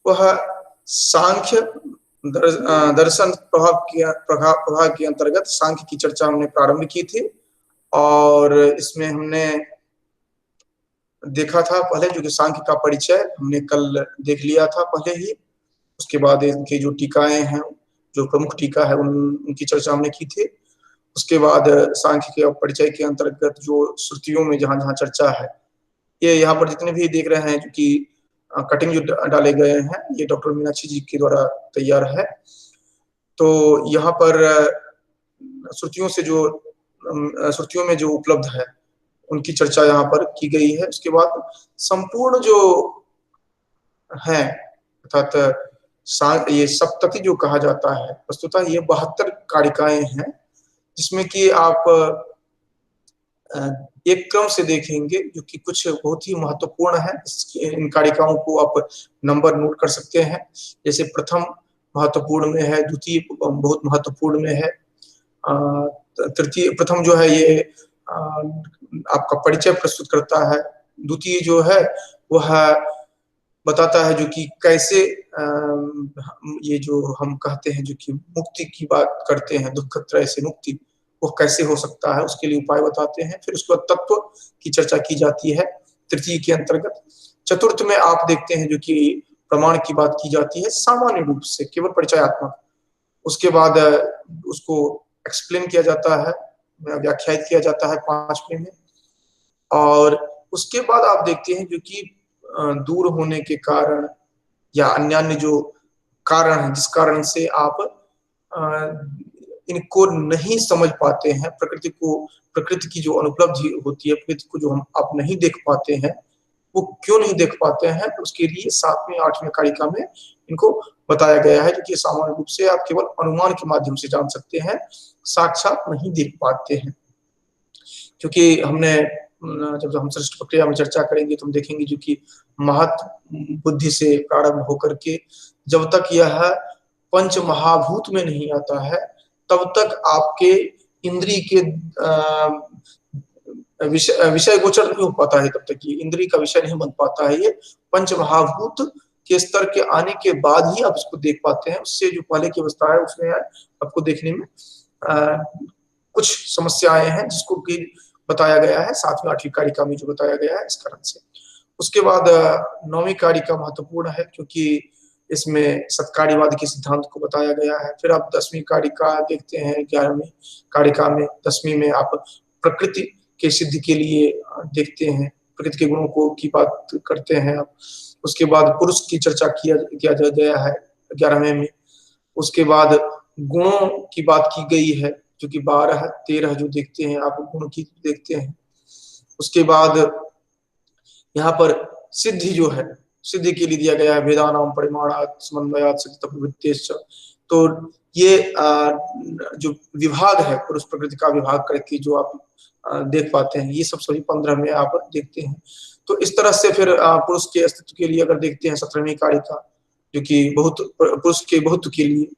वह सांख्य दर्शन प्रभाव के अंतर्गत सांख्य की चर्चा हमने प्रारंभ की थी, और इसमें हमने देखा था पहले जो कि सांख्य का परिचय हमने कल देख लिया था पहले ही। उसके बाद इनकी जो टीकाएं हैं, जो प्रमुख टीका है उनकी चर्चा हमने की थी। उसके बाद सांख्य के परिचय के अंतर्गत जो श्रुतियों में जहां जहां चर्चा है, ये यहाँ पर जितने भी देख रहे हैं जो कि कटिंग जो डाले गए हैं, ये डॉक्टर मीनाक्षी जी के द्वारा तैयार है। तो यहाँ पर श्रुतियों से जो श्रुतियों में जो उपलब्ध है उनकी चर्चा यहाँ पर की गई है। उसके बाद संपूर्ण जो है अर्थात ये सप्तति जो कहा जाता है, वस्तुतः ये 72 कारिकाएं हैं, जिसमें कि आप एक क्रम से देखेंगे जो कि कुछ बहुत ही महत्वपूर्ण है। इन कारिकाओं को आप नंबर नोट कर सकते हैं। जैसे प्रथम महत्वपूर्ण में है, द्वितीय बहुत महत्वपूर्ण में है, तृतीय प्रथम जो है ये आपका परिचय प्रस्तुत करता है। द्वितीय जो है वह बताता है जो कि कैसे ये जो हम कहते हैं जो कि मुक्ति की बात करते हैं, दुख त्रय से मुक्ति, वो कैसे हो सकता है, उसके लिए उपाय बताते हैं। फिर उसके बाद तत्व की चर्चा की जाती है तृतीय के अंतर्गत। चतुर्थ में आप देखते हैं जो कि प्रमाण की बात की जाती है सामान्य रूप से, केवल परिचयात्मक। उसके बाद उसको एक्सप्लेन किया जाता है, व्याख्यायित किया जाता है 5वें में। और उसके बाद आप देखते हैं जो कि दूर होने के कारण या अन्य जो कारण है जिस कारण से आप इनको नहीं समझ पाते हैं, प्रकृति की जो अनुपलब्धि होती है, प्रकृति को जो हम आप नहीं देख पाते हैं, वो क्यों नहीं देख पाते हैं, तो उसके लिए 7वें 8वें कारिका में इनको बताया गया है, जो कि सामान्य रूप से आप केवल अनुमान के माध्यम से जान सकते हैं, साक्षात नहीं देख पाते हैं। क्योंकि हमने जब हम सृष्टि प्रक्रिया में चर्चा करेंगे तो हम देखेंगे जो कि महत बुद्धि से प्रारंभ होकर के जब तक यह पंच महाभूत में नहीं आता है, तब तक आपके इंद्रिय के विषय गोचर नहीं हो पाता है। तब तक ये इंद्रिय का विषय नहीं बन पाता है। ये पंच महाभूत के स्तर के आने के बाद ही आप इसको देख पाते हैं। उससे जो पहले की अवस्था है उसमें आपको देखने में कुछ समस्याएं हैं, जिसको कि बताया गया है 7वें 8वीं कारिका में जो बताया गया है, इस कारण से। उसके बाद 9वीं कारिका महत्वपूर्ण है क्योंकि इसमें सत्कार्यवाद के सिद्धांत को बताया गया है। फिर आप 10वीं कारिका देखते हैं, 11वीं कारिका में 10वीं में आप प्रकृति के सिद्धि के लिए देखते हैं, प्रकृति के गुणों को की बात करते हैं आप। उसके बाद पुरुष की चर्चा किया गया है 11वें में। उसके बाद गुणों की बात की गई है, जो कि 12 13 जो देखते हैं आप गुण की देखते हैं। उसके बाद यहाँ पर सिद्धि जो है, सिद्धि के लिए दिया गया है वेदानाम परिमाणात् समन्वयात् सिद्ध प्रवृत्तेश्च। तो ये जो विभाग है पुरुष प्रकृति का विभाग करके जो आप देख पाते हैं, ये सब सभी 15 में आप देखते हैं। तो इस तरह से फिर पुरुष के अस्तित्व के लिए अगर देखते हैं 17वीं कारिका, जो कि बहुत पुरुष के बहुत्व के लिए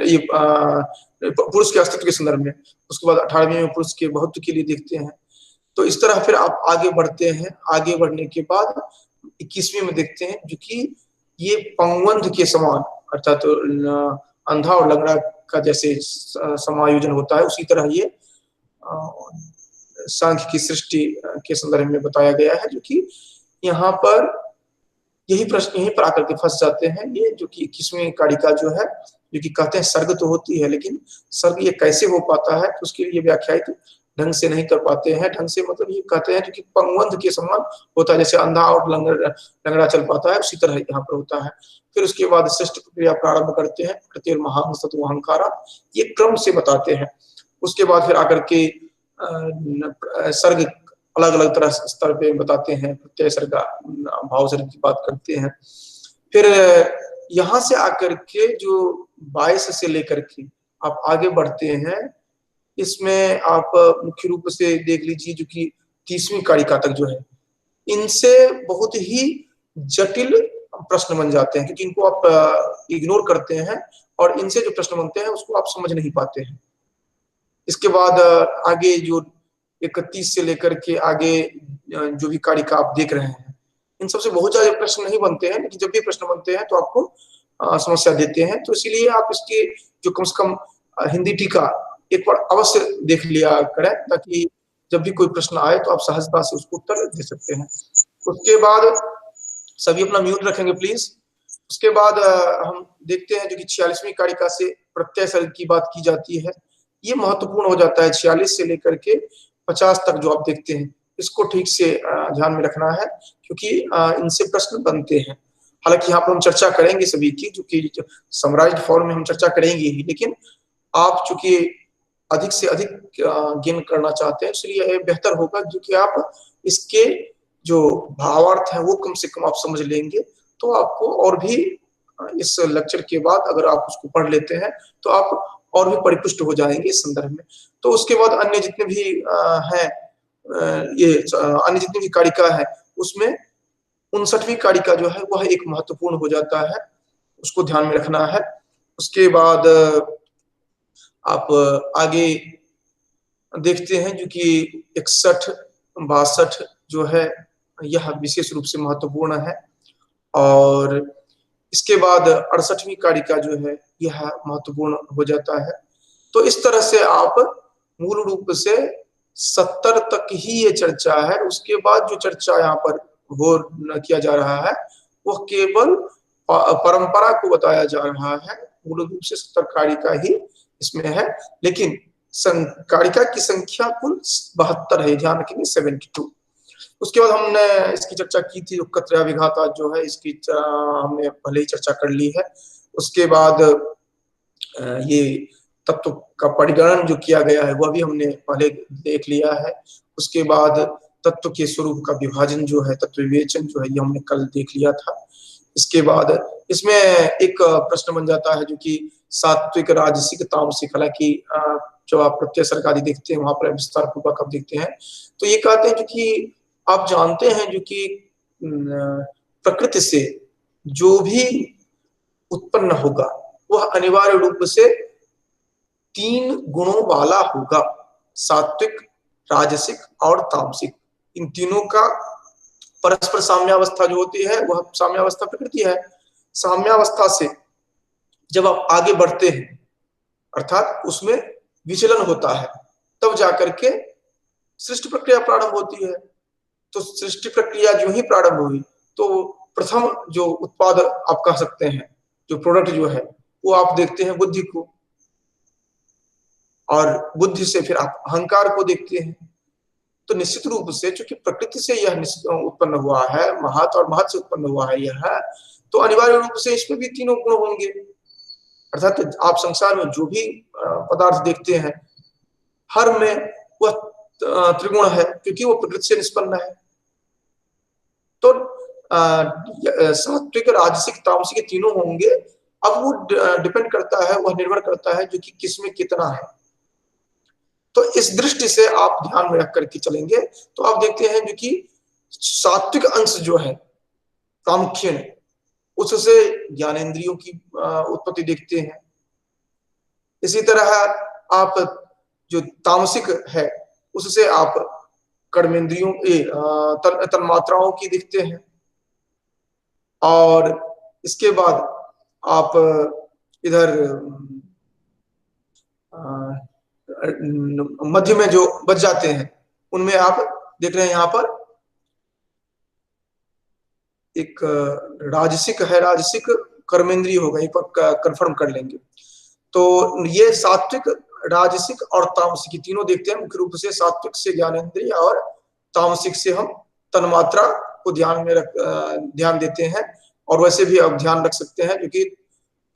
ये पुरुष के अस्तित्व के संदर्भ में। उसके बाद 18वीं में पुरुष के बहुत्व के लिए देखते हैं। तो इस तरह फिर आप आगे बढ़ते हैं। आगे बढ़ने के बाद 21वीं में देखते हैं जो कि ये पंगवंध के समान, अर्थात तो अंधा और लंगड़ा का जैसे समायोजन होता है, उसी तरह ये सांख्य की सृष्टि के संदर्भ में बताया गया है, जो कि यहाँ पर यही प्रश्न यहीं पर आकर के फंस जाते हैं ये, जो कि 21वीं कारिका जो है, जो कि कहते हैं सर्ग तो होती है, लेकिन सर्ग ये कैसे हो पाता है, तो उसके लिए व्याख्यायित ढंग से नहीं कर पाते हैं। ढंग से मतलब ये कहते हैं कि पंगवंध के समान होता है, जैसे अंधा और लंगड़ा चल पाता है, उसी तरह यहाँ पर होता है। फिर उसके बाद श्रेष्ठ प्रक्रिया प्रारंभ करते हैं, प्रतिर्महां सत्व अहंकारा, ये क्रम से बताते हैं। उसके बाद फिर आकर के सर्ग अलग अलग तरह स्तर पे बताते हैं, प्रत्यय सर्ग भाव सर्ग की बात करते हैं। फिर यहाँ से आकर के जो 22 से लेकर के आप आगे बढ़ते हैं, इसमें आप मुख्य रूप से देख लीजिए जो कि 30वीं कारिका तक जो है, इनसे बहुत ही जटिल प्रश्न बन जाते हैं, क्योंकि इनको आप इग्नोर करते हैं और इनसे जो प्रश्न बनते हैं उसको आप समझ नहीं पाते हैं। इसके बाद आगे जो 31 से लेकर के आगे जो भी कारिका आप देख रहे हैं, इन सबसे बहुत ज्यादा प्रश्न नहीं बनते हैं, लेकिन जब भी प्रश्न बनते हैं तो आपको समस्या देते हैं। तो इसीलिए आप इसके जो कम से कम हिंदी टीका एक बार अवश्य देख लिया करें, ताकि जब भी कोई प्रश्न आए तो आप सहजता से उसको उत्तर दे सकते हैं। उसके बाद सभी अपना म्यूट रखेंगे प्लीज। उसके बाद हम देखते हैं जो कि 46वीं कारिका से प्रत्यय सर्ग की बात की जाती है। ये महत्वपूर्ण हो जाता है, 46 से लेकर के 50 तक जो आप देखते हैं, इसको ठीक से ध्यान में रखना है, क्योंकि इनसे प्रश्न बनते हैं। हालांकि यहाँ पर हम चर्चा करेंगे सभी की, जो कि समराइज्ड फॉर्म में हम चर्चा करेंगे ही, लेकिन आप चूंकि अधिक से अधिक गेन करना चाहते हैं, इसलिए ये बेहतर होगा जो कि आप इसके जो भावार्थ है वो कम से कम आप समझ लेंगे, तो आपको और भी इस लेक्चर के बाद अगर आप उसको पढ़ लेते हैं तो आप और भी परिपुष्ट हो जाएंगे इस संदर्भ में। तो उसके बाद अन्य जितने भी हैं, ये अन्य जितनी भी कारिका है, उसमें 59वीं कारिका जो है वह एक महत्वपूर्ण हो जाता है, उसको ध्यान में रखना है। उसके बाद आप आगे देखते हैं जो कि 61, 62 जो है यह विशेष रूप से महत्वपूर्ण है। और इसके बाद 68वीं कारिका जो है यह महत्वपूर्ण हो जाता है। तो इस तरह से आप मूल रूप से 70 तक ही ये चर्चा है। उसके बाद जो चर्चा यहाँ पर वो किया जा रहा है वह केवल परंपरा को बताया जा रहा है। मूल रूप से 70 कारिका ही इसमें है, लेकिन कारिका की संख्या कुल 72 है, ध्यान रखेंगे 72। उसके बाद हमने इसकी चर्चा की थी, जो कत्रया विघाता जो है इसकी हमने पहले ही चर्चा कर ली है। उसके बाद ये तत्व का परिगणन जो किया गया है वह भी हमने पहले देख लिया है। उसके बाद तत्व के स्वरूप का विभाजन जो है, तत्व विवेचन जो है, ये हमने कल देख लिया था। इसके बाद इसमें एक प्रश्न बन जाता है जो कि सात्विक, राजसिक, तामसिक। हालांकि जब आप प्रत्यय सर्ग आदि देखते हैं वहां पर विस्तार पूर्वक आप देखते हैं, तो ये कहते हैं जो कि आप जानते हैं जो कि प्रकृति से जो भी उत्पन्न होगा वह अनिवार्य रूप से 3 गुणों वाला होगा, सात्विक, राजसिक और तामसिक। इन तीनों का परस्पर साम्यावस्था जो होती है वह साम्यावस्था प्रकृति है। साम्यावस्था से जब आप आगे बढ़ते हैं, अर्थात उसमें विचलन होता है, तब जाकर के सृष्टि प्रक्रिया प्रारंभ होती है। तो सृष्टि प्रक्रिया जो ही प्रारंभ हुई तो प्रथम जो उत्पाद आप कह सकते हैं, जो प्रोडक्ट जो है, वो आप देखते हैं बुद्धि को, और बुद्धि से फिर आप अहंकार को देखते हैं। तो निश्चित रूप से चूंकि प्रकृति से यह उत्पन्न हुआ है, महत, और महत से उत्पन्न हुआ है यह, तो अनिवार्य रूप से इसमें भी तीनों गुण होंगे। अर्थात आप संसार में जो भी पदार्थ देखते हैं, हर में वह त्रिगुण है, क्योंकि वो प्रकृति से निष्पन्न है। तो सात्विक, राजसिक, तामसिक तीनों होंगे। अब वो डिपेंड करता है, वह निर्भर करता है जो कि किसमें कितना है। तो इस दृष्टि से आप ध्यान में रख करके चलेंगे तो आप देखते हैं जो कि सात्विक अंश जो है कामुख्यन, उससे ज्ञानेंद्रियों की उत्पत्ति देखते हैं। इसी तरह आप जो तामसिक है उससे आप कर्मेंद्रियों तन्मात्राओं की देखते हैं। और इसके बाद आप इधर मध्य में जो बच जाते हैं उनमें आप देख रहे हैं, यहाँ पर एक राजसिक है, राजसिक कर्मेंद्रिय होगा, एक बार कंफर्म कर लेंगे। तो ये सात्विक, राजसिक और तामसिक तीनों देखते हैं। मुख्य रूप से सात्विक से ज्ञानेंद्रिय और तामसिक से हम तन्मात्रा को ध्यान देते हैं। और वैसे भी आप ध्यान रख सकते हैं क्योंकि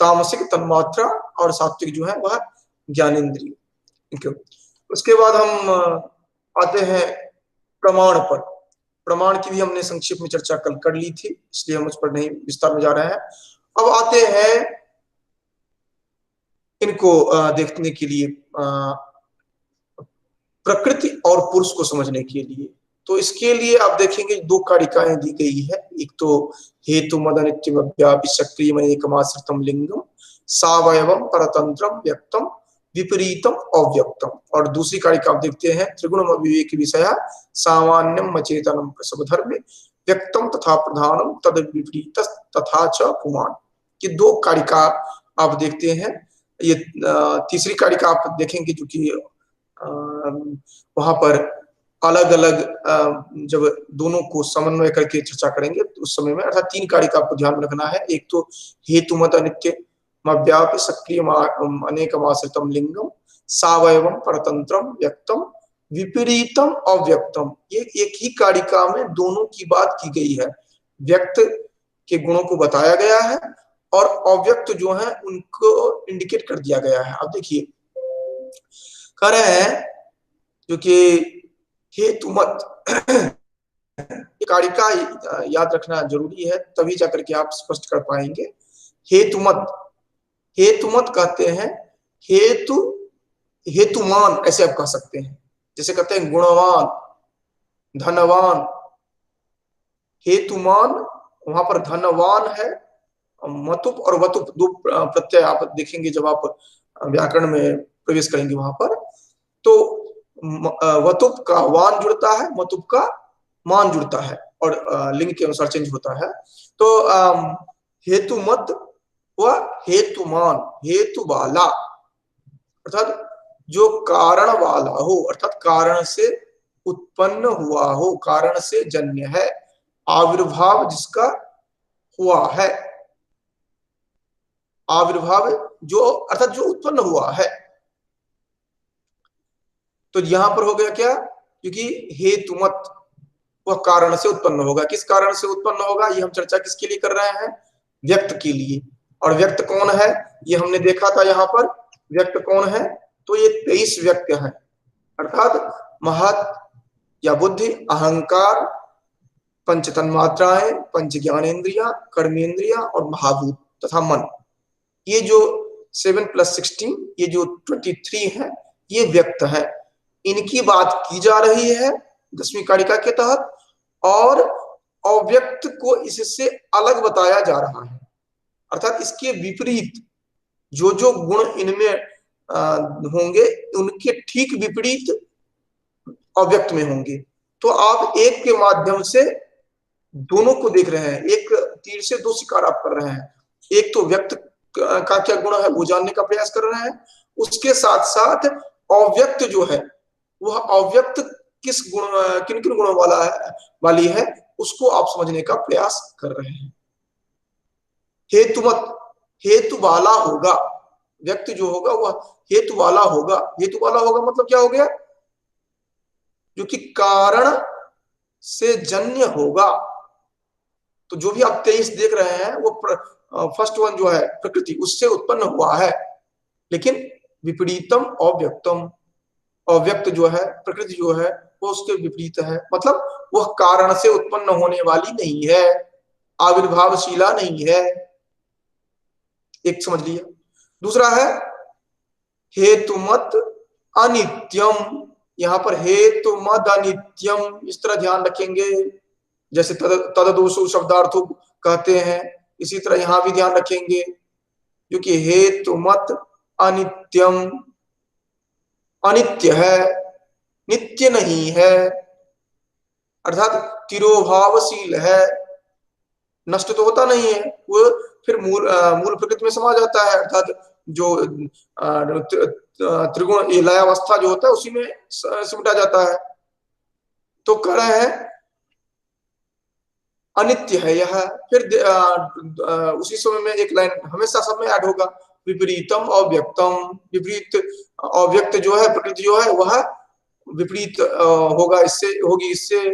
तामसिक तन्मात्रा और सात्विक जो है वह ज्ञानेंद्रिय। उसके बाद हम आते हैं प्रमाण पर। प्रमाण की भी हमने संक्षिप्त में चर्चा कल कर ली थी, इसलिए हम उस पर नहीं विस्तार में जा रहे हैं। अब आते हैं इनको देखने के लिए प्रकृति और पुरुष को समझने के लिए। तो इसके लिए आप देखेंगे 2 कारिकाएं दी गई है। एक तो हेतु मदनित्यव्यापी सक्रियम एकमाश्रितम लिंगम सावयवम परतंत्रम व्यक्तम विपरीतम अव्यक्तम, और दूसरी कारिका आप देखते हैं त्रिगुण विवेक विषय सामान्यम अचेतनम प्रसव धर्म व्यक्तम तथा प्रधानम तद विपरीत तथा च पुमान। ये दो कारिका आप देखते हैं। ये तीसरी कारिका आप देखेंगे जो कि वहां पर अलग अलग जब दोनों को समन्वय करके चर्चा करेंगे तो उस समय में, अर्थात तीन कारिका आपको ध्यान में रखना है। एक तो हेतुमत अनित्य व्यापी सक्रिय अनेकमाश्रितम लिंगम सावयवम परतंत्रम व्यक्तम विपरीतम अव्यक्तम। ये एक ही कारिका में दोनों की बात की गई है। व्यक्त के गुणों को बताया गया है और अव्यक्त जो है उनको इंडिकेट कर दिया गया है। अब देखिए कह रहे हैं जो कि हेतुमत कारिका याद रखना जरूरी है, तभी जाकर के आप स्पष्ट कर पाएंगे। हेतुमत, हेतुमत कहते हैं हेतु, हेतुमान ऐसे आप कह सकते हैं। जैसे कहते हैं गुणवान, धनवान। हेतुमान वहां पर धनवान है। मतुप और वतुप दो प्रत्यय आप देखेंगे जब आप व्याकरण में प्रवेश करेंगे वहां पर, तो वतुप का वान जुड़ता है, मतुप का मान जुड़ता है और लिंग के अनुसार चेंज होता है। तो हेतुमत व हेतुमान, हेतु वाला अर्थात जो कारण वाला हो, अर्थात कारण से उत्पन्न हुआ हो, कारण से जन्य है, आविर्भाव जिसका हुआ है, आविर्भाव जो अर्थात जो उत्पन्न हुआ है। तो यहां पर हो गया क्या, क्योंकि हेतुमत वह कारण से उत्पन्न होगा। किस कारण से उत्पन्न होगा, ये हम चर्चा किसके लिए कर रहे हैं, व्यक्त के लिए। और व्यक्त कौन है, ये हमने देखा था यहाँ पर। व्यक्त कौन है, तो ये 23 व्यक्त हैं, अर्थात महत या बुद्धि, अहंकार, पंच तन्मात्राएं, पंच ज्ञानेन्द्रिया, कर्मेंद्रिया और महाभूत तथा मन। ये जो 7 + 16, ये जो 23 है, ये व्यक्त है। इनकी बात की जा रही है 10वीं कारिका के तहत, और अव्यक्त को इससे अलग बताया जा रहा है, अर्थात इसके विपरीत जो जो गुण इनमें होंगे उनके ठीक विपरीत अव्यक्त में होंगे। तो आप एक के माध्यम से दोनों को देख रहे हैं, एक तीर से दो शिकार आप कर रहे हैं। एक तो व्यक्त का क्या गुण है वो जानने का प्रयास कर रहे हैं, उसके साथ साथ अव्यक्त जो है वह अव्यक्त किस गुण, किन किन गुणों वाली है उसको आप समझने का प्रयास कर रहे हैं। हेतुमत, हेतु वाला होगा, व्यक्ति जो होगा वह हेतु वाला होगा। हेतु वाला होगा मतलब क्या हो गया, जो कि कारण से जन्य होगा। तो जो भी आप 23 देख रहे हैं वो फर्स्ट वन जो है प्रकृति, उससे उत्पन्न हुआ है, लेकिन विपरीतम अव्यक्तम, अव्यक्त जो है प्रकृति जो है वो उसके विपरीत है, मतलब वह कारण से उत्पन्न होने वाली नहीं है, आविर्भावशीला नहीं है। एक समझ लिया। दूसरा है हेतुमत अनित्यम। यहां पर हेतुमद अनित्यम इस तरह ध्यान रखेंगे, जैसे तददोषु शब्दार्थों कहते हैं, इसी तरह यहां भी ध्यान रखेंगे, क्योंकि हेतुमत अनित्यम, अनित्य है, नित्य नहीं है, अर्थात तिरोभावशील है, नष्ट तो होता नहीं है, वो फिर मूल प्रकृति में समा जाता है, अर्थात जो त्रिगुण लयावस्था जो होता है उसी में सिमटा जाता है। तो कह रहे हैं अनित्य है यह। फिर उसी समय में एक लाइन हमेशा सब में ऐड होगा, विपरीतम अव्यक्तम। विपरीत अव्यक्त जो है प्रकृति जो है वह विपरीत होगा, इससे होगी, इससे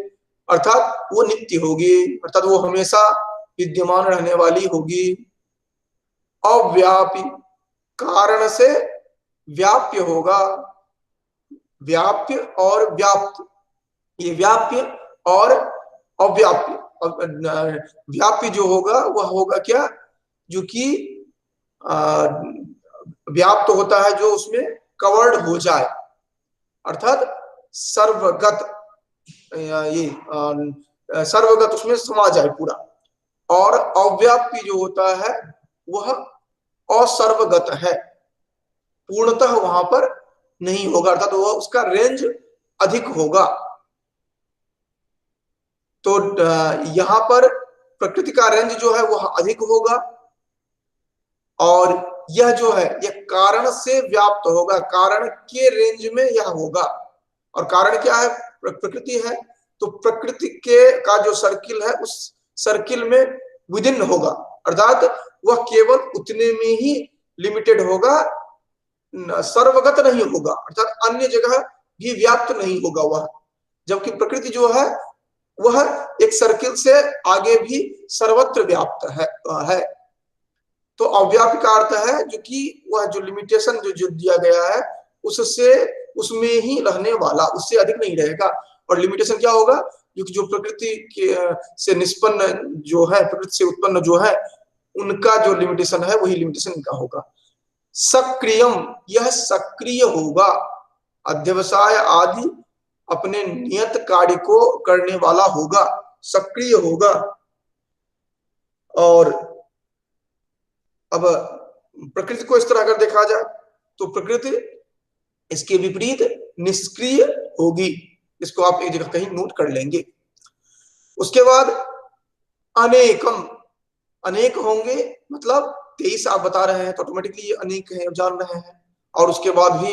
अर्थात वो नित्य होगी, अर्थात वो हमेशा विद्यमान रहने वाली होगी। अव्यापी, कारण से व्याप्य होगा, व्याप्य और व्याप्त, ये व्याप्य और अव्याप्य। व्याप्य जो होगा वह होगा क्या, जो कि व्याप्त होता है जो उसमें कवर्ड हो जाए, अर्थात सर्वगत, ये सर्वगत उसमें समा जाए पूरा। और अव्याप्य जो होता है वह असर्वगत है, पूर्णतः वहां पर नहीं होगा, अर्थात वह उसका रेंज अधिक होगा। तो यहाँ पर प्रकृति का रेंज जो है वह अधिक होगा, और यह जो है यह कारण से व्याप्त होगा, कारण के रेंज में यह होगा। और कारण क्या है? प्रकृति है, तो प्रकृति के का जो सर्किल है उस सर्किल में विदिन होगा, अर्थात वह केवल उतने में ही लिमिटेड होगा, सर्वगत नहीं होगा, अर्थात अन्य जगह भी व्याप्त नहीं होगा वह। जबकि प्रकृति जो है वह एक सर्किल से आगे भी सर्वत्र व्याप्त है। तो अव्यापी का अर्थ है जो कि वह जो लिमिटेशन जो दिया गया है उससे उसमें ही रहने वाला, उससे अधिक नहीं रहेगा। और लिमिटेशन क्या होगा? जो प्रकृति के से निष्पन्न जो है, प्रकृति से उत्पन्न जो है, उनका जो लिमिटेशन है वही लिमिटेशन इनका होगा। सक्रियम, यह सक्रिय होगा, अध्यवसाय आदि अपने नियत कार्य को करने वाला होगा, सक्रिय होगा। और अब प्रकृति को इस तरह अगर देखा जाए तो प्रकृति इसके विपरीत निष्क्रिय होगी, इसको आप एक जगह कहीं नोट कर लेंगे। उसके बाद अनेकम, अनेक होंगे, मतलब 23 आप बता रहे हैं तो ऑटोमेटिकली ये अनेक है, जान रहे हैं। और उसके बाद भी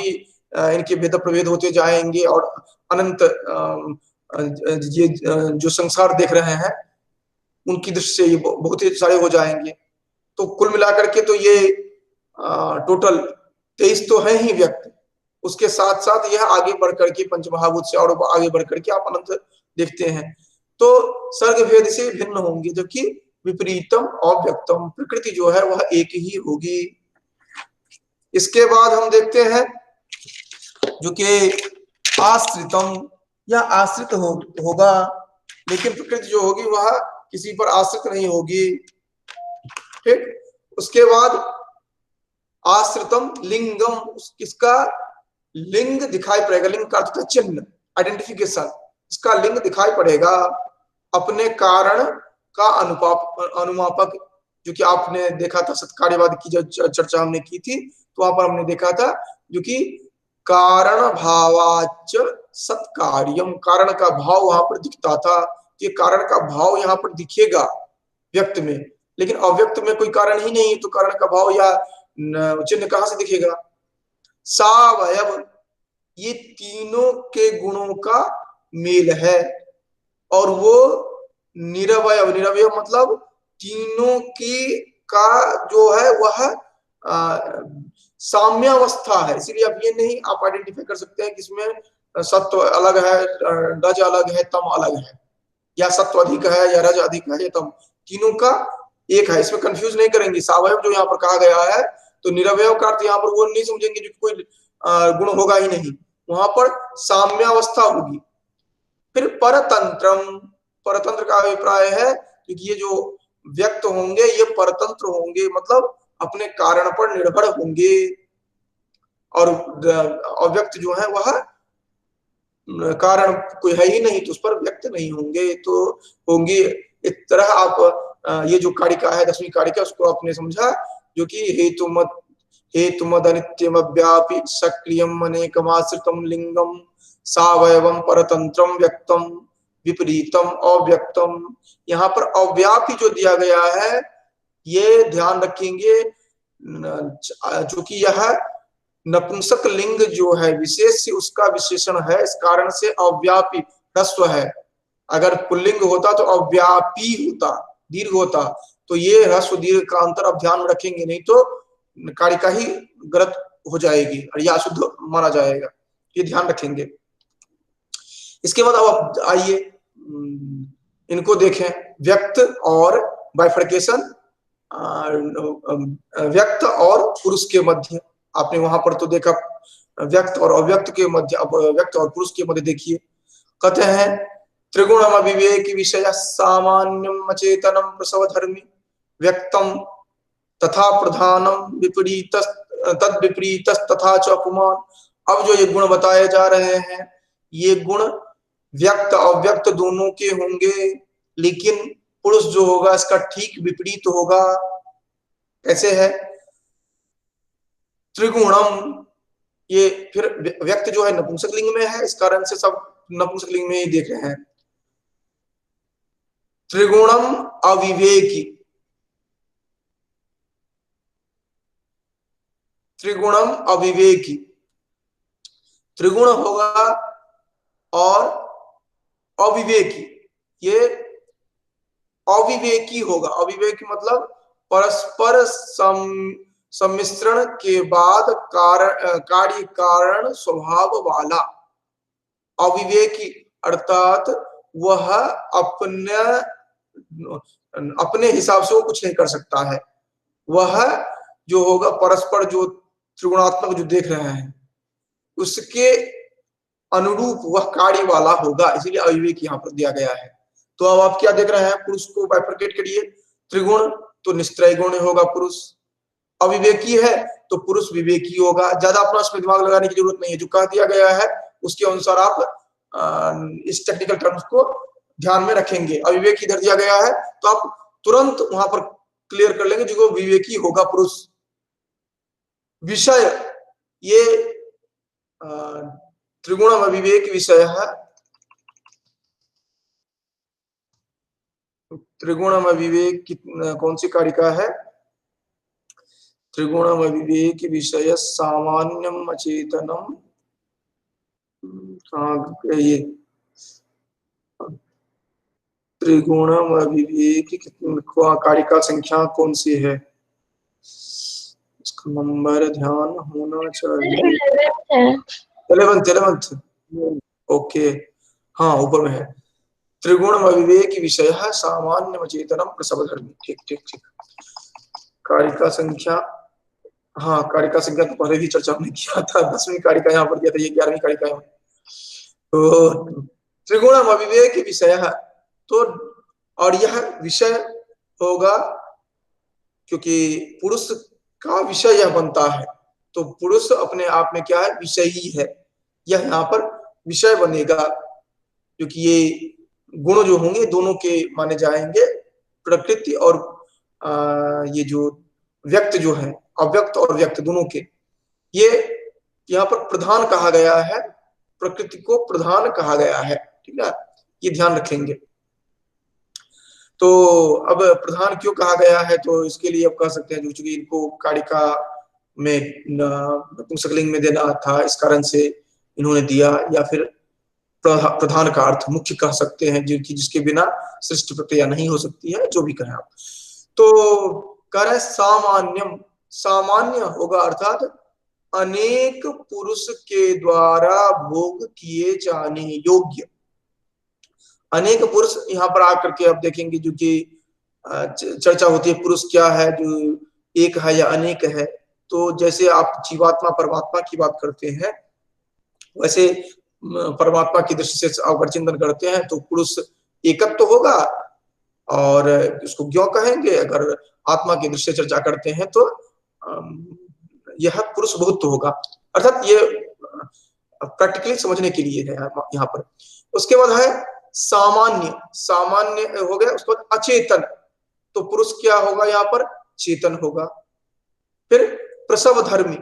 इनके भेद प्रभेद होते जाएंगे और अनंत ये जो संसार देख रहे हैं उनकी दृष्टि से ये बहुत ही सारे हो जाएंगे। तो कुल मिलाकर के तो ये टोटल 23 तो है ही व्यक्त, उसके साथ साथ यह आगे बढ़कर के पंचमहाभूत से और आगे बढ़कर के आप अनंत देखते हैं। तो सर्ग भेद से भिन्न होंगे, जबकि विपरीतम और व्यक्तम, प्रकृति जो है वह एक ही होगी। इसके बाद हम देखते हैं जो कि आश्रितम, या आश्रित होगा, लेकिन प्रकृति जो होगी वह किसी पर आश्रित नहीं होगी। ठीक, उसके बाद आश्रितम लिंगम, किसका लिंग दिखाई पड़ेगा? लिंग का अर्थ चिन्ह, आइडेंटिफिकेशन, इसका लिंग दिखाई पड़ेगा अपने कारण का अनुमापक, जो कि आपने देखा था सत्कार्यवाद की जब चर्चा हमने की थी तो वहां पर हमने देखा था जो कि कारण भावाच सत्कार्यम, कारण का भाव वहां पर दिखता था। ये कारण का भाव यहाँ पर दिखेगा व्यक्त में, लेकिन अव्यक्त में कोई कारण ही नहीं है, तो कारण का भाव या चिन्ह कहां से दिखेगा? सावयव, ये तीनों के गुणों का मेल है, और वो निरवयव, निरवयव मतलब तीनों की का जो है वह साम्यावस्था है। इसीलिए आप ये नहीं आप आइडेंटिफाई कर सकते हैं कि इसमें सत्व अलग है, रज अलग है, तम अलग है, या सत्व अधिक है या रज अधिक है या तम, तीनों का एक है, इसमें कंफ्यूज नहीं करेंगे। सावयव जो यहाँ पर कहा गया है तो निरवयव का अर्थ यहाँ पर वो नहीं समझेंगे जो कोई गुण होगा ही नहीं, वहां पर साम्यावस्था होगी। फिर परतंत्रम, परतंत्र का अभिप्राय है कि ये जो व्यक्त होंगे ये परतंत्र होंगे, मतलब अपने कारण पर निर्भर होंगे, और अव्यक्त जो है वह कारण कोई है ही नहीं तो उस पर व्यक्त नहीं होंगे, तो होंगे। इस तरह आप ये जो कारिका है 10वीं कारिका उसको आपने समझा, जो कि हेतुमद अनित्यम व्यापी सक्रियम अनेकमाश्रितम लिंगम सावयवम परतंत्रम व्यक्तम विपरीतम अव्यक्तम। यहाँ पर अव्यापी जो दिया गया है ये ध्यान रखेंगे, जो कि यह नपुंसक लिंग जो है विशेष से उसका विशेषण है, इस कारण से अव्यापी ह्रस्व है। अगर पुल्लिंग होता तो अव्यापी होता, दीर्घ होता, तो ये ह्रस्व दीर्घ का अंतर अब ध्यान में रखेंगे, नहीं तो कारिका ही गलत हो जाएगी और यह अशुद्ध माना जाएगा, ये ध्यान रखेंगे। इसके बाद अब आइए इनको देखें, व्यक्त और बाइफर्केशन, व्यक्त और पुरुष के मध्य। आपने वहां पर तो देखा व्यक्त और अव्यक्त के मध्य, अब व्यक्त और पुरुष के मध्य देखिए। कहते हैं त्रिगुणम अविवेक विषय सामान्यम अचेतनम प्रसव धर्मी व्यक्तम तथा प्रधानम विपरीत तद विपरीत तथा च अपमान। अब जो ये गुण बताए जा रहे हैं ये गुण व्यक्त अव्यक्त दोनों के होंगे, लेकिन पुरुष जो होगा इसका ठीक विपरीत होगा। कैसे है? त्रिगुणम, ये फिर व्यक्त जो है नपुंसक लिंग में है, इस कारण से सब नपुंसक लिंग में ही देख रहे हैं। त्रिगुणम अविवेकी, त्रिगुणम अविवेकी, त्रिगुण होगा और अविवेकी, ये अविवेकी होगा। अविवेकी मतलब परस्पर सम्मिश्रण के बाद कार्य कारण स्वभाव वाला। अविवेकी अर्थात वह अपने हिसाब से वो कुछ नहीं कर सकता है। वह जो होगा परस्पर जो त्रिगुणात्मक जो देख रहे हैं उसके अनुरूप वह कार्य वाला होगा, इसीलिए अविवेक यहाँ पर दिया गया है। तो अब आप क्या देख रहे हैं, पुरुष को बाइफरकेट करिए, त्रिगुण तो निस्त्रय गुण होगा पुरुष, अविवेकी है तो पुरुष विवेकी होगा। ज्यादा अपना उसमें दिमाग लगाने की जरूरत नहीं है, जो कह दिया गया है उसके अनुसार आप इस टेक्निकल टर्म्स को ध्यान में रखेंगे। अविवेकी इधर दिया गया है तो आप तुरंत वहां पर क्लियर कर लेंगे, जो विवेकी होगा पुरुष। विषय, ये त्रिगुण अविवेक विषय है। त्रिगुण अविवेक कौन सी कारिका है? त्रिगुण अविवेक विषय सामान्यम अचेतनम, ये त्रिगुण अविवेक कारिका संख्या कौन सी है? इसका नंबर ध्यान होना चाहिए। 11th। ओके, हाँ ऊपर में है। त्रिगुण अविवेक विषय सामान्य चेतनम प्रसवधर्मी। ठीक ठीक ठीक। कारिका संख्या, हाँ कारिका संख्या तो पहले भी चर्चा हमने किया था, 10वीं कारिका यहाँ पर दिया था, ये 11वीं कारिका है। तो त्रिगुण अविवेक विषय है, तो और यह विषय होगा क्योंकि पुरुष का विषय यह बनता है, तो पुरुष अपने आप में क्या है, विषयी है। यह यहाँ पर विषय बनेगा क्योंकि ये गुण जो होंगे दोनों के माने जाएंगे, प्रकृति और ये जो व्यक्त जो है, अव्यक्त और व्यक्त दोनों के, ये यहाँ पर प्रधान कहा गया है, प्रकृति को प्रधान कहा गया है। ठीक है, ये ध्यान रखेंगे। तो अब प्रधान क्यों कहा गया है, तो इसके लिए अब कह सकते हैं चूंकि इनको कारिका में नपुंसकलिंग में देना था, इस कारण से इन्होंने दिया, या फिर प्रधान का अर्थ मुख्य कह सकते हैं, जिसके बिना सृष्टि प्रक्रिया नहीं हो सकती है, जो भी कहें आप। तो कह रहे सामान्यम, सामान्य होगा अर्थात अनेक पुरुष के द्वारा भोग किए जाने योग्य। अनेक पुरुष यहाँ पर आकर के आप देखेंगे जो कि चर्चा होती है पुरुष क्या है, जो एक है या अनेक है। तो जैसे आप जीवात्मा परमात्मा की बात करते हैं, वैसे परमात्मा की दृष्टि से अगर चिंतन करते हैं तो पुरुष एकत्व तो होगा, और उसको क्यों कहेंगे, अगर आत्मा की दृष्टि से चर्चा करते हैं तो यह पुरुष बहुत्व होगा। अर्थात ये प्रैक्टिकली समझने के लिए है यहाँ पर। उसके बाद है सामान्य, सामान्य हो गया। उसके बाद अचेतन, तो पुरुष क्या होगा यहाँ पर, चेतन होगा। फिर प्रसव धर्मी,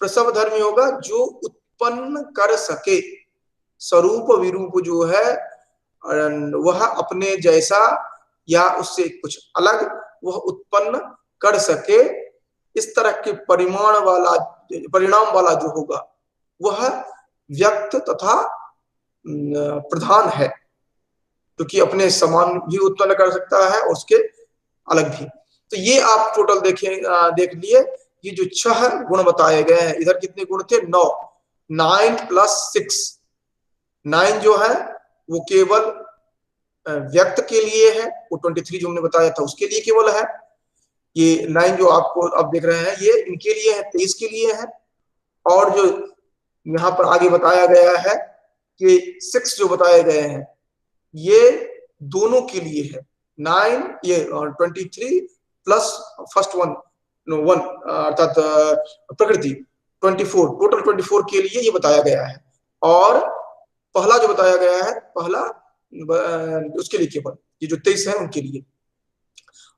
प्रसव धर्मी होगा जो उत्पन्न कर सके, स्वरूप विरूप जो है वह अपने जैसा या उससे कुछ अलग वह उत्पन्न कर सके, इस तरह के परिणाम वाला जो होगा वह व्यक्त तथा प्रधान है, क्योंकि अपने समान भी उत्पन्न कर सकता है और उसके अलग भी। तो ये आप टोटल देख लिए, ये जो 6 गुण बताए गए हैं, इधर कितने गुण थे, 9, 9 + 6। 9 जो है वो केवल व्यक्त के लिए है, वो 23 जो हमने बताया था उसके लिए केवल है। ये 9 जो आपको अब देख रहे हैं ये इनके लिए है, 23 के लिए है। और जो यहाँ पर आगे बताया गया है कि 6 जो बताए गए हैं ये दोनों के लिए है। 9 ये 23 प्लस फर्स्ट 1 अर्थात प्रकृति 24, टोटल 24 के लिए ये बताया गया है। और पहला जो बताया गया है, पहला उसके लिए केवल, ये जो 23 है उनके लिए।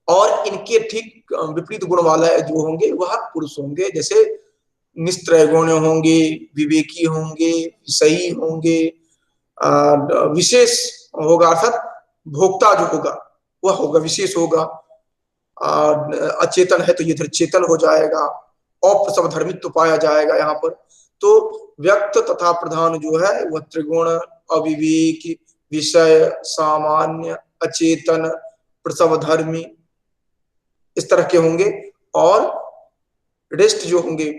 और इनके ठीक विपरीत गुण वाला जो होंगे वह पुरुष होंगे, जैसे निस्त्रय गुण होंगे, विवेकी होंगे, सही होंगे, विशेष होगा अर्थात भोक्ता जो होगा, वह होगा, विशेष होगा। अचेतन है तो ये इधर चेतन हो जाएगा। अप्रसव धर्मित्व पाया जाएगा यहाँ पर। तो व्यक्त तथा प्रधान जो है वह त्रिगुण, अविवेक, विषय, सामान्य, अचेतन, प्रसव धर्मी इस तरह के होंगे। और रेस्ट जो होंगे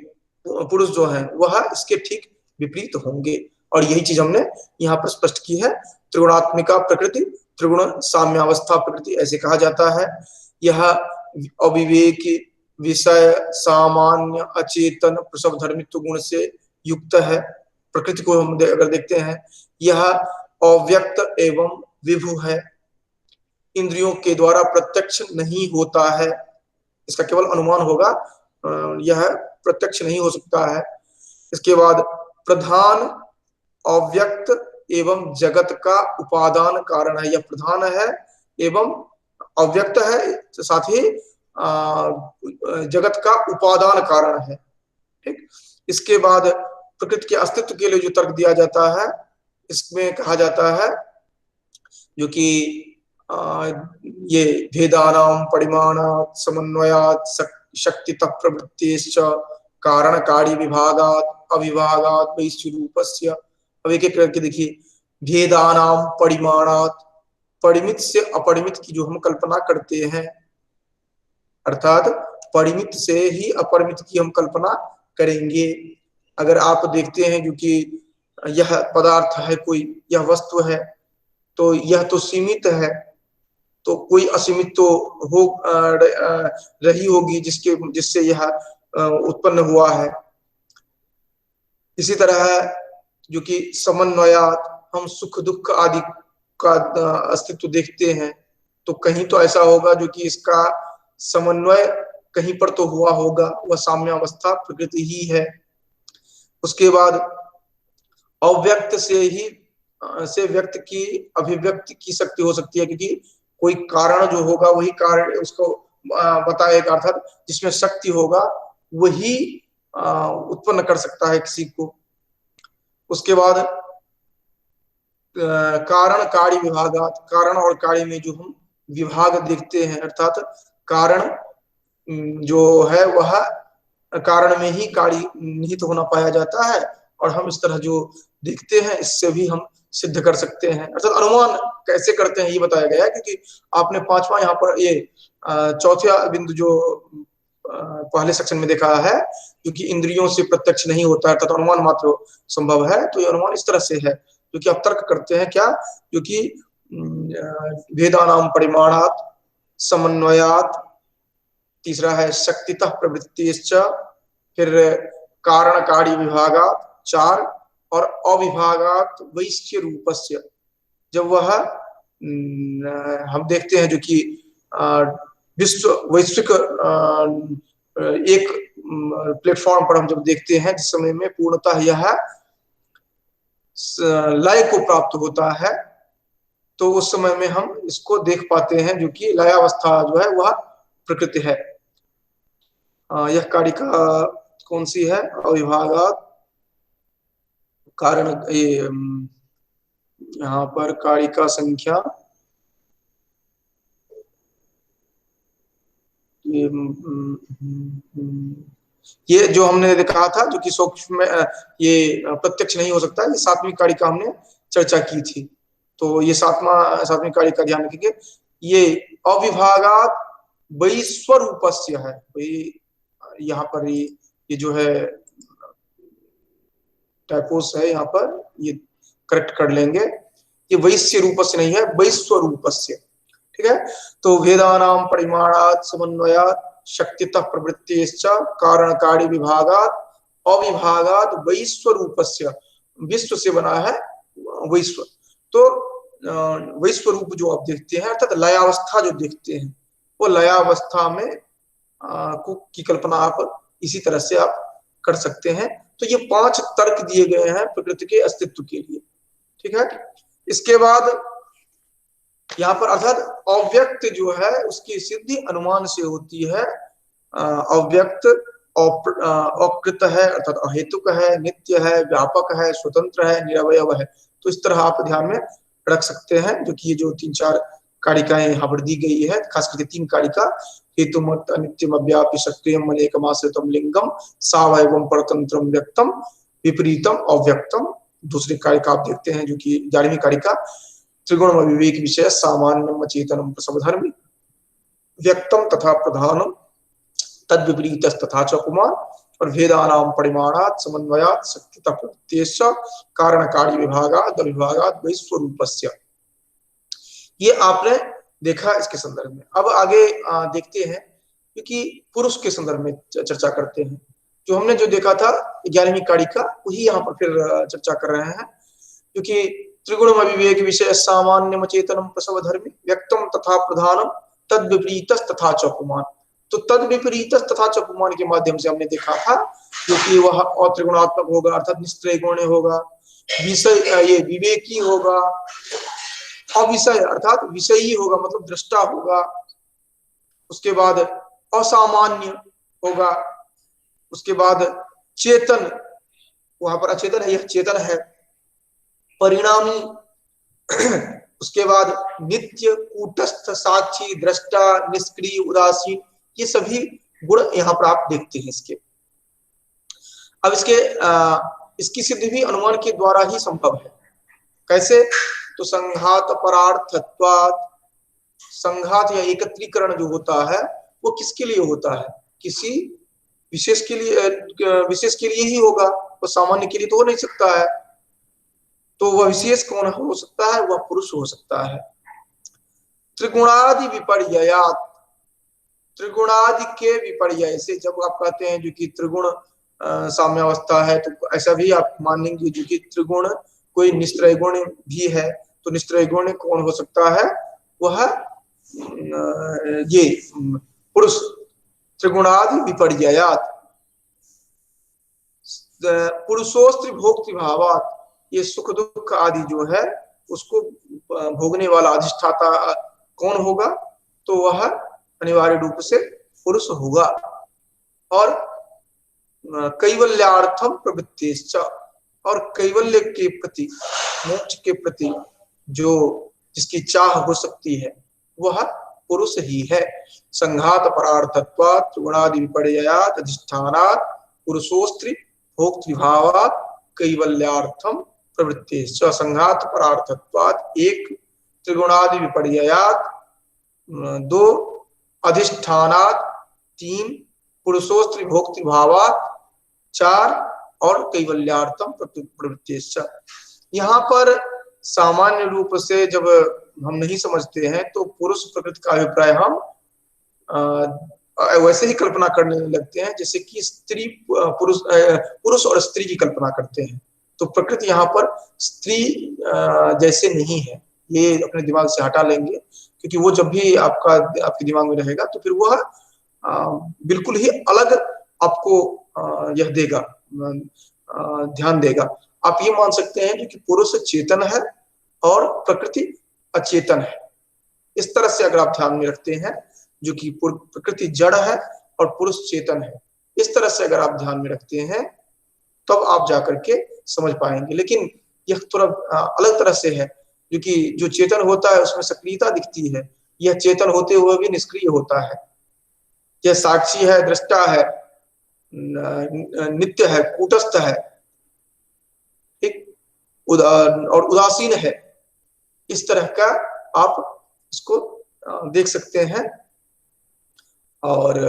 पुरुष जो हैं वह इसके ठीक विपरीत होंगे। और यही चीज हमने यहाँ पर स्पष्ट की है। त्रिगुणात्मिका प्रकृति, त्रिगुण साम्यावस्था प्रकृति ऐसे कहा जाता है। यह अविवेक, विषय, सामान्य, अचेतन, प्रसव धर्मित्व गुण से युक्त है। प्रकृति को हम अगर देखते हैं, यह अव्यक्त एवं विभु है, इंद्रियों के द्वारा प्रत्यक्ष नहीं होता है, इसका केवल अनुमान होगा, यह प्रत्यक्ष नहीं हो सकता है। इसके बाद प्रधान, अव्यक्त एवं जगत का उपादान कारण है। यह प्रधान है एवं अव्यक्त है, साथ ही जगत का उपादान कारण है। ठीक। इसके बाद प्रकृति के अस्तित्व के लिए जो तर्क दिया जाता है, इसमें कहा जाता है जो कि ये भेदानाम परिमाणात् समन्वयात् शक्तितः प्रवृत्तिश्च कारणकारी विभागात् अविभागात् वैश्वरूपस्य। अब एक एक करके देखिए। भेदानाम परिमाणात्, परिमित से अपरिमित की जो हम कल्पना करते हैं, अर्थात परिमित से ही अपरिमित की हम कल्पना करेंगे। अगर आप देखते हैं जो कि यह पदार्थ है, कोई यह वस्तु है, तो यह तो सीमित है, तो कोई असीमित तो हो रही होगी जिससे यह उत्पन्न हुआ है। इसी तरह जो कि समन्वयात, हम सुख दुख आदि का अस्तित्व देखते हैं, तो कहीं तो ऐसा होगा जो कि इसका समन्वय कहीं पर तो हुआ होगा, वह साम्यावस्था प्रकृति ही है। उसके बाद अव्यक्त से व्यक्त की अभिव्यक्ति की शक्ति हो सकती है, क्योंकि कोई कारण जो होगा वही कारण उसको बताएगा, अर्थात जिसमें शक्ति होगा वही उत्पन्न कर सकता है किसी को। उसके बाद कारण कार्य विभागात, कारण और कार्य में जो हम विभाग देखते हैं, अर्थात कारण जो है वह कारण में ही कार्य निहित होना पाया जाता है, और हम इस तरह जो देखते हैं इससे भी हम सिद्ध कर सकते हैं। अर्थात अनुमान कैसे करते हैं ये बताया गया है, क्योंकि आपने पांचवा यहाँ पर ये चौथा बिंदु जो पहले सेक्शन में देखा है, क्योंकि इंद्रियों से प्रत्यक्ष नहीं होता है, अर्थात अनुमान मात्र संभव है। तो ये अनुमान इस तरह से है, क्योंकि आप तर्क करते हैं क्या, क्योंकि भेदानाम परिमाणात् समन्वयात्, तीसरा है शक्तितः प्रवृत्तिश्च, फिर कारणकारी विभागात् 4, और अविभागात् वैश्य रूपस्य। जब वह हम देखते हैं जो कि विश्व वैश्विक एक प्लेटफॉर्म पर हम जब देखते हैं, जिस समय में पूर्णतः यह लय को प्राप्त होता है, तो उस समय में हम इसको देख पाते हैं जो कि लयावस्था जो है वह प्रकृति है। यह कारिका कौन सी है, अविभागात् कारण, ये यहाँ पर कारिका संख्या ये जो हमने देखा था जो कि सूक्ष्म में ये प्रत्यक्ष नहीं हो सकता, ये 7वीं कारिका हमने चर्चा की थी। तो ये 7वीं कारिका ध्यान रखेंगे। ये अविभागात् वैश्वरूपस्य है, यहाँ पर ये जो है टाइपोस है, यहाँ पर ये करेक्ट कर लेंगे, ये वैश्य रूपस्य नहीं है, वैश्वरूपस्य। ठीक है। तो भेदानाम परिमाणात् समन्वयात् शक्तितः प्रवृत्तिश्च कारणकारी विभागात् अविभागात् वैश्वरूपस्य, विश्व से बना है वैश्व। तो वैश्वरूप जो आप देखते हैं, अर्थात लयावस्था जो देखते हैं, वो लयावस्था में की कल्पना आप इसी तरह से आप कर सकते हैं। तो ये 5 तर्क दिए गए हैं प्रकृति के अस्तित्व के लिए। ठीक है। इसके बाद यहाँ पर अर्थात अव्यक्त जो है उसकी सिद्धि अनुमान से होती है। अव्यक्त अकृत है, अर्थात अहेतुक है, नित्य है, व्यापक है, स्वतंत्र है, निरवयव है। तो इस तरह आप ध्यान में रख सकते हैं, जो कि ये जो 3-4 कारिकाएं यहाँ पर दी गई है, खास करके 3 कारिका। हेतुमत अनित्यम अव्यापी सक्रियम अनेकमाश्रितम लिंगम सावयवम परतंत्रम व्यक्तम विपरीतम अव्यक्तम। दूसरी कारिका आप देखते हैं जो कि 11वीं कारिका, त्रिगुण विवेक विषय सामान्यम अचेतनम प्रसवधर्मी व्यक्तम तथा प्रधानम तद विपरीत तथा च उपमान और भेदानाम परिमाणात् समन्वयात् शक्तितः प्रत्यक्ष कारणकारी विभागात् विभागात् वैश्वरूपस्य। ये आपने देखा इसके संदर्भ में। अब आगे देखते हैं, क्योंकि पुरुष के संदर्भ में चर्चा करते हैं। जो हमने जो देखा था 11वीं कारिका वही यहाँ पर फिर चर्चा कर रहे हैं, क्योंकि त्रिगुण विवेक विषय सामान्य चेतनम प्रसव धर्मी व्यक्तम तथा प्रधानम तद विपरीत तथा चौपमान। तो तद विपरीत तथा चौपमान के माध्यम से हमने देखा था, क्योंकि वह अत्रिगुणात्मक होगा अर्थात निस्त्रय गुण होगा, विषय ये विवेकी होगा, अविषय अर्थात विषयी होगा मतलब दृष्टा होगा, उसके बाद असामान्य होगा, उसके बाद चेतन, वहां पर अचेतन है यह चेतन है, परिणामी, उसके बाद नित्य, कूटस्थ, साक्षी, दृष्टा, निष्क्रिय, उदासीन, ये सभी गुण यहाँ पर आप देखते हैं इसके। अब इसकी सिद्धि भी अनुमान के द्वारा ही संभव है। कैसे? तो संघात परार्थत्वात्, संघात या एकत्रीकरण जो होता है वो किसके लिए होता है? किसी विशेष के लिए ही होगा, वो सामान्य के लिए तो हो नहीं सकता है। तो वह विशेष कौन हो सकता है? वह पुरुष हो सकता है। त्रिगुणादि विपर्ययात्, त्रिगुणादि के विपर्यय से, जब आप कहते हैं जो कि त्रिगुण साम्यावस्था है, तो ऐसा भी आप मान लेंगे जो कि त्रिगुण कोई निस्त्रय गुण भी है, तो निस्त्रय गुण कौन हो सकता है? वह ये पुरुष। त्रिगुणादि विपर्ययात् पुरुषोस्त्री भोक्तृ भावात्, ये सुख दुख आदि जो है उसको भोगने वाला अधिष्ठाता कौन होगा? तो वह अनिवार्य रूप से पुरुष होगा। और कैवल्यार्थम प्रवृत्तिश्च, और कैवल्य के प्रति, मोक्ष के प्रति जो जिसकी चाह हो सकती है वह पुरुष ही है। संघात परार्थत्वात् त्रिगुणादि विपर्ययात् अधिष्ठानात् पुरुषोस्त्री भोक्तृभावात् कैवल्यार्थम प्रवृत्तिश्च। संघात परार्थत्वात्, एक, त्रिगुणादि विपर्ययात्, दो, अधिष्ठानात्, तीन, पुरुषोस्त्री भोक्तृभावात्, चार, और कैवल्यार्थम प्रवृत्तिश्च। यहाँ पर सामान्य रूप से जब हम नहीं समझते हैं तो पुरुष प्रकृति का अभिप्राय हम वैसे ही कल्पना करने लगते हैं जैसे कि स्त्री पुरुष और स्त्री की कल्पना करते हैं। तो प्रकृति यहाँ पर स्त्री जैसे नहीं है, ये अपने दिमाग से हटा लेंगे, क्योंकि वो जब भी आपके दिमाग में रहेगा तो फिर वह बिल्कुल ही अलग आपको यह देगा, ध्यान देगा। आप ये मान सकते हैं कि पुरुष चेतन है और प्रकृति अचेतन है। इस तरह से अगर आप ध्यान में रखते हैं, जो कि प्रकृति जड़ है और पुरुष चेतन है, इस तरह से अगर आप ध्यान में रखते हैं तब आप जाकर के समझ पाएंगे। लेकिन यह थोड़ा अलग तरह से है, क्योंकि जो चेतन होता है उसमें सक्रियता दिखती है, यह चेतन होते हुए भी निष्क्रिय होता है। यह साक्षी है, दृष्टा है, नित्य है, कूटस्थ है, ठीक, और उदासीन है। इस तरह का आप इसको देख सकते हैं। और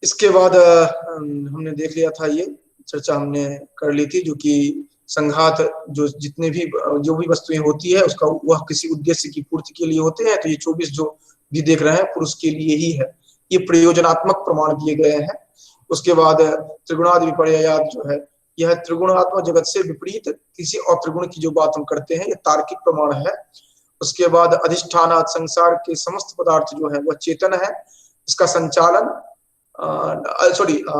इसके बाद हमने देख लिया था, ये चर्चा हमने कर ली थी, जो कि संघात जो भी वस्तुएं होती है उसका वह किसी उद्देश्य की पूर्ति के लिए होते हैं। तो ये 24 जो भी देख रहे हैं पुरुष के लिए ही है, ये प्रयोजनात्मक प्रमाण दिए गए हैं। उसके बाद त्रिगुणादि विपर्ययात् जो है, यह त्रिगुणात्मक जगत से विपरीत किसी और त्रिगुण की जो बात हम करते हैं, यह तार्किक प्रमाण है। उसके बाद अधिष्ठानात्, संसार के समस्त पदार्थ जो है वह चेतन है, इसका संचालन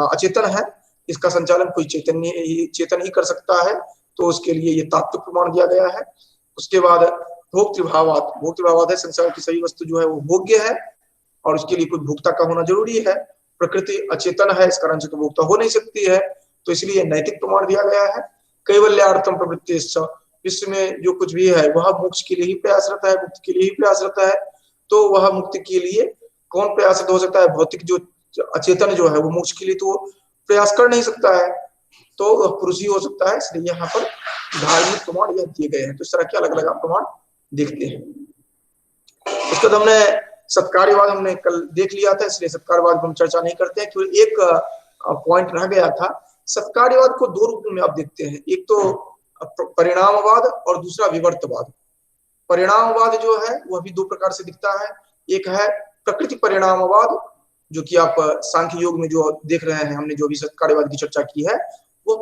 अचेतन है, इसका संचालन कोई चेतन ही कर सकता है, तो उसके लिए ये तात्विक प्रमाण दिया गया है। उसके बाद भोक्तृभावात्, भोक्तृभावात् है संसार की सभी वस्तु जो है वो भोग्य है और उसके लिए कोई भोक्ता का होना जरूरी है। प्रकृति अचेतन है, इस कारण से तो भोक्ता हो नहीं सकती है, तो इसलिए नैतिक प्रमाण दिया गया है। कैवल्यार्थम प्रवृत्तिश्च, विश्व में जो कुछ भी है वह मोक्ष के लिए ही प्रयासरत है, मुक्ति के लिए ही प्रयासरत है। तो वह मुक्ति के लिए कौन प्रयासरत हो सकता है? भौतिक जो अचेतन जो है वो मोक्ष के लिए तो प्रयास कर नहीं सकता है, तो पुरुष ही हो सकता है। इसलिए यहाँ पर धार्मिक प्रमाण यह दिए गए हैं। तो इस तरह के अलग अलग प्रमाण देखते हैं। उसके बाद हमने सत्कार्यवाद हमने कल देख लिया था, इसलिए सत्कार्यवाद को हम चर्चा नहीं करते हैं। क्योंकि एक पॉइंट रह गया था। सत्कार्यवाद को दो रूप में आप देखते हैं, एक तो परिणामवाद और दूसरा विवर्तवाद। परिणामवाद जो है वह भी दो प्रकार से दिखता है। एक है प्रकृति परिणामवाद, जो कि आप सांख्य योग में जो देख रहे हैं, हमने जो भी सत्कार्यवाद की चर्चा की है वो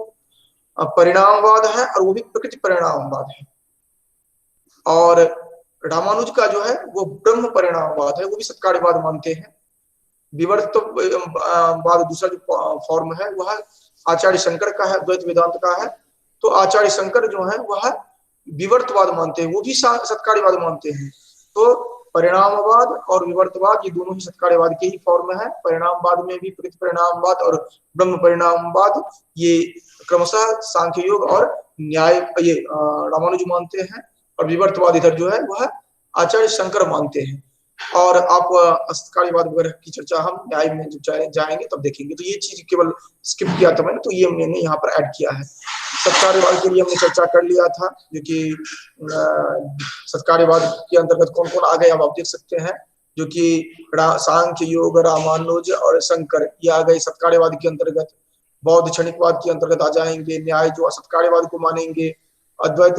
परिणामवाद है, और वो भी प्रकृति परिणामवाद है। और रामानुज का जो है वो ब्रह्म परिणामवाद है, वो भी सत्कार्यवाद मानते हैं। विवर्तवाद दूसरा जो फॉर्म है वह आचार्य शंकर का है, द्वैत वेदांत का है। तो आचार्य शंकर जो है वह विवर्तवाद मानते हैं, वो भी सत्कार्यवाद मानते हैं। तो परिणामवाद और विवर्तवाद ये दोनों ही सत्कार्यवाद के ही फॉर्म है। परिणामवाद में भी प्रकृति परिणामवाद और ब्रह्म परिणामवाद ये क्रमशः सांख्य योग और न्याय ये रामानुज मानते हैं, और विवर्तवाद इधर जो है वह आचार्य शंकर मानते हैं। और आप सत्कार्यवाद वगैरह की चर्चा हम न्याय में जब जाएंगे तब देखेंगे। तो ये चीज केवल स्किप किया था मैंने, तो ये मैंने यहाँ पर ऐड किया है। सत्कार्यवाद के लिए हमने चर्चा कर लिया था, जो कि सत्कार्यवाद के अंतर्गत कौन कौन आ गए अब आप देख सकते हैं, जो कि सांख्य योग रामानुज और शंकर ये आ गए सत्कार्यवाद के अंतर्गत। बौद्ध क्षणिकवाद के अंतर्गत आ जाएंगे, न्याय जो असत्कार्यवाद को मानेंगे, अद्वैत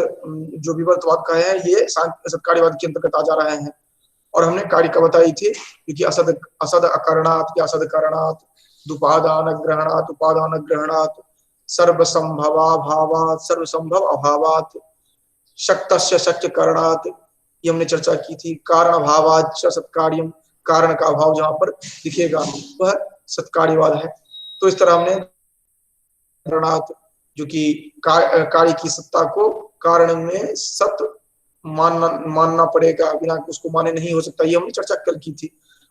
जो विवर्तवाद का है ये सत्कार्यवाद के अंतर्गत आ जा रहे हैं। और हमने कारिका बताई थी, क्योंकि असद अकरणात् या असद करणात् दुपादान ग्रहणात् उपादान ग्रहणात् सर्वसंभवाभावात् सर्वसंभव अभावात् शक्तस्य शक्य करणात्, ये हमने चर्चा की थी। कारण भावाच्च सत्कार्यम, कारण का अभाव जहां पर दिखेगा वह सत्कार्यवाद है। तो इस तरह हमने करणात् जो कि कार्य की सत्ता को कारण में सत मानना पड़ेगा, बिना उसको माने नहीं हो सकता, ये हमने चर्चा कल की थी।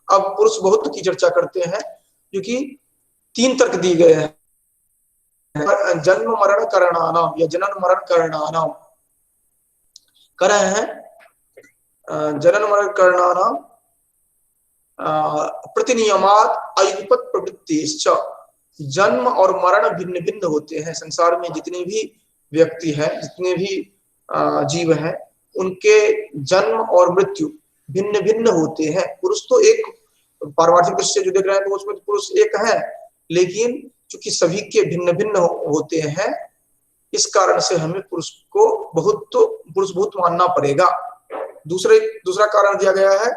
अब पुरुष बहुत की चर्चा करते हैं, क्योंकि तीन तर्क दिए गए हैं। जन्म मरण करणानाम या जनन मरण करणानाम कर रहे हैं। जनन मरण करणानाम प्रतिनियमात अयुगपत प्रवृत्तिश्च, जन्म और मरण भिन्न भिन्न होते हैं। संसार में जितने भी व्यक्ति हैं, जितने भी जीव हैं, उनके जन्म और मृत्यु भिन्न भिन्न होते हैं। पुरुष तो एक पारमार्थिक दृष्टि से जो देख रहे हैं तो उसमें पुरुष एक है, लेकिन चूंकि सभी के भिन्न भिन्न होते हैं, इस कारण से हमें पुरुष को पुरुष बहुत मानना पड़ेगा। दूसरा कारण दिया गया है,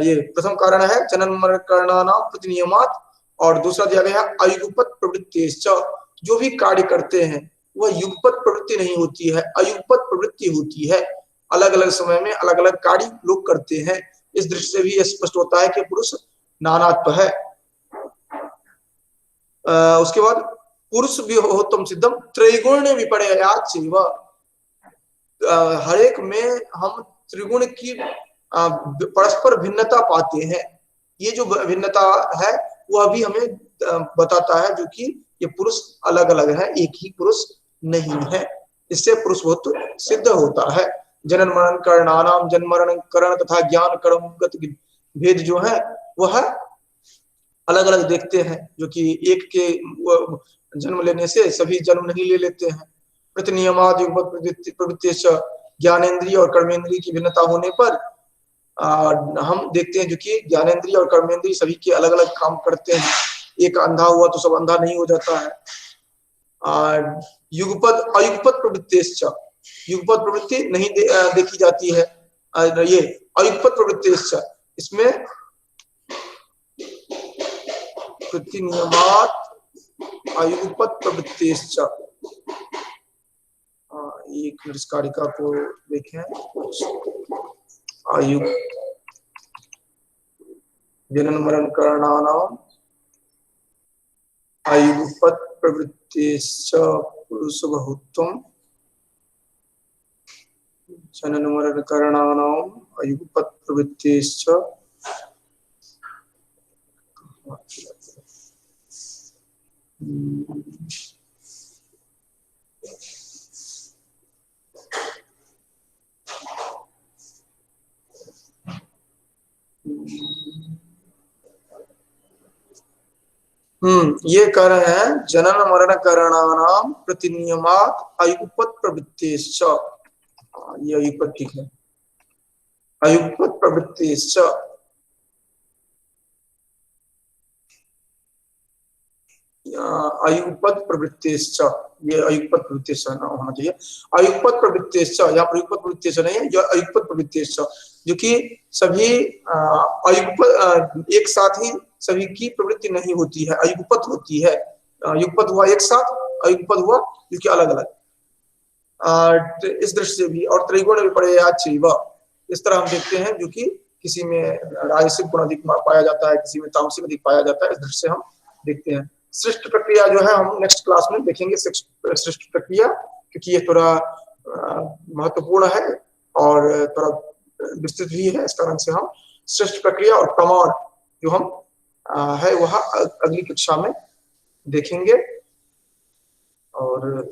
ये प्रथम कारण है जनन मरण करणानाम प्रतिनियमात, और दूसरा दिया गया है अयुगपत प्रवृत्तिश्च, जो भी कार्य करते हैं वह युगपत प्रवृत्ति नहीं होती है, अयुगपत प्रवृत्ति होती है। अलग अलग समय में अलग अलग कार्य लोग करते हैं। इस दृष्टि से भी यह स्पष्ट होता है कि पुरुष नानात्व है। उसके बाद पुरुष विहोतम सिद्धम त्रैगुण्य विपर्यायात् चैव, हर एक में हम त्रिगुण की परस्पर भिन्नता पाते हैं। ये जो भिन्नता है वह भी हमें बताता है, जो कि ये पुरुष अलग अलग है, एक ही पुरुष नहीं है। इससे पुरुष बहुत सिद्ध होता है। जनन मरण करणानाम, जन्म मरण करण तथा ज्ञान कर्मगत भेद जो है वह अलग अलग देखते हैं, जो कि एक के जन्म लेने से सभी जन्म नहीं ले लेते हैं। प्रतिनियमाद युगपत प्रवृत्ति ज्ञानेन्द्रिय और कर्मेंद्रिय की भिन्नता होने पर हम देखते हैं, जो कि ज्ञानेन्द्रिय और कर्मेंद्रिय सभी के अलग अलग काम करते हैं। एक अंधा हुआ तो सब अंधा नहीं हो जाता है। युगपत अयुगपत प्रवृत्ति, युगपत प्रवृत्ति नहीं देखी जाती है। ये अयुगपत प्रवृत्ति, इसमें प्रतिनियमात अयुगपत प्रवृत्ति। एक मिनट कारिका को देखें। आयु जनन मरण करणानाम अयुगपत प्रवृत्तिश्च पुरुष बहुत्वम, जनन मरण करणानाम अयुगपत प्रवृत्तिश्च ये कह रहे हैं जनन मरण करणानाम प्रतिनियमात अयुगपत प्रवृत्तिश्च। ये अयुगपत ठीक है, अयुगपत प्रवृत्तिश्च। अयुगपत प्रवृत्तिश्च, ये अयुगपत प्रवृत्तिश्च ना होना चाहिए, अयुगपत प्रवृत्तिश्च। यहाँ पर युगपत प्रवृत्तिश्च नहीं है, यह अयुगपत प्रवृत्तिश्च, जो कि सभी अयुगपत एक साथ ही सभी की प्रवृत्ति नहीं होती है, अयुगपत होती है। युगपत हुआ एक साथ, अयुगपत हुआ जो कि अलग अलग। इस दृष्टि से भी, और त्रिगुण विपर्यायश्चैव, इस तरह हम देखते हैं जो कि किसी में राजसिक गुण अधिक पाया जाता है, किसी में तामसिक अधिक पाया जाता है, इस दृष्टि से हम देखते हैं। सृष्टि प्रक्रिया जो है हम नेक्स्ट क्लास में देखेंगे, सृष्टि प्रक्रिया, क्योंकि ये थोड़ा महत्वपूर्ण है और थोड़ा विस्तृत भी है, इस कारण से हम सृष्टि प्रक्रिया और प्रमाण जो हम है वह अगली कक्षा में देखेंगे। और